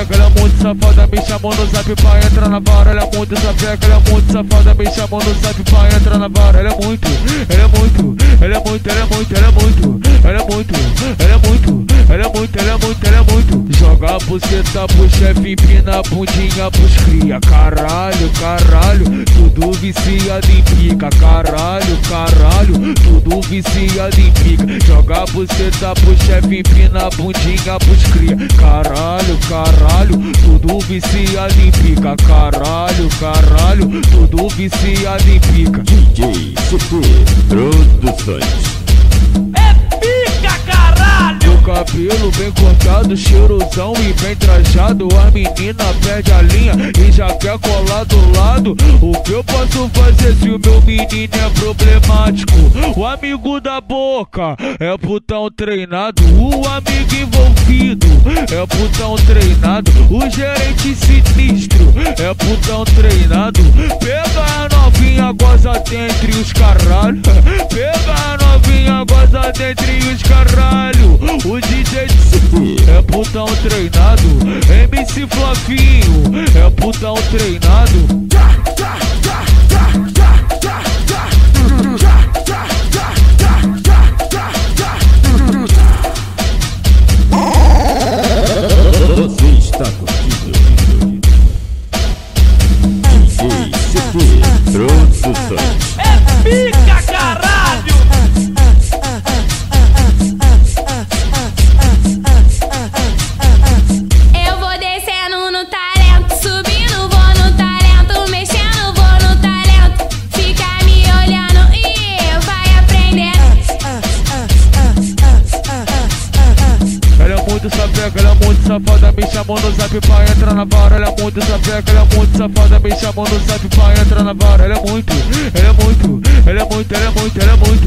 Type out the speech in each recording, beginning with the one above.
sapeca, ela é muito safada, me chamou no zap pra entrar na vara. Ela é muito sapeca, ela é muito safada, me chamou no zap pra entrar na vara. Ela é muito, ela é muito, ela é muito, ela é muito, ela é muito, ela é muito, ela é muito, ela é muito, ela é muito, ela é muito. Joga a buceta pro chefe, empina a bundinha pros cria. Caralho, caralho, tudo viciado em pica. Caralho, caralho, tudo viciado em pica. Joga a buceta pro chefe, empina a bundinha pros cria. Caralho, caralho, tudo viciado em pica. Caralho, caralho, tudo viciado em pica. DJ CP Produções. Cabelo bem cortado, cheirosão e bem trajado. A menina perde a linha e já quer colar do lado. O que eu posso fazer se o meu menino é problemático? O amigo da boca é putão treinado. O amigo envolvido é putão treinado. O gerente sinistro é putão treinado. Pega a novinha, goza dentre os caralho. Pega a novinha, goza dentre os caralho. O DJ é putão treinado. MC Flavinho é putão treinado. Você está curtindo DJ CP Produções. É pica, caralho! Eu vou descendo no talento, subindo, vou no talento, mexendo, vou no talento. Fica me olhando e vai aprendendo. Ela é muito sapeca, ela é muito safada, me chamou no zap pra entrar na vara. Ela é muito sapeca, ela é muito safada, me chamou no zap pra entrar na vara. Ela é muito, ela é muito, ela é muito, ela é muito, ela é muito,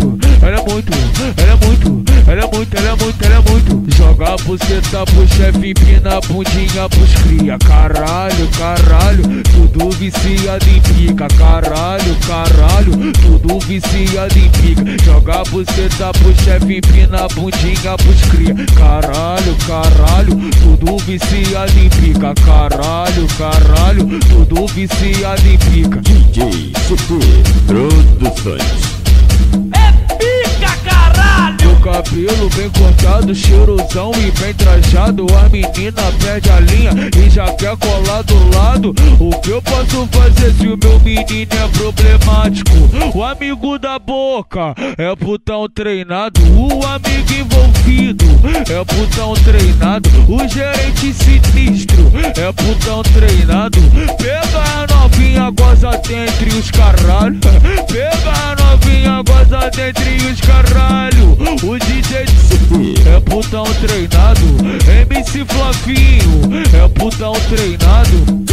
ela é muito, ela é muito, ela é muito, ela é muito, ela é muito. Joga a buceta pro chefe, empina a bundinha pros cria. Caralho, caralho, tudo viciado em pica. Caralho, caralho, tudo viciado em pica. Joga a buceta pro chefe, empina a bundinha pros cria. Caralho, caralho, tudo viciado em pica. Caralho, caralho, tudo viciado em pica. DJ CP Produções. Cabelo bem cortado, cheirosão e bem trajado. A menina perde a linha e já quer colar do lado. O que eu posso fazer se o meu menino é problemático? O amigo da boca é putão treinado. O amigo envolvido é putão treinado. O gerente sinistro é putão treinado. Pega a novinha, goza dentre os caralho. Pega a novinha, goza dentre os caralho. O DJ é putão treinado. MC Flavinho é putão treinado.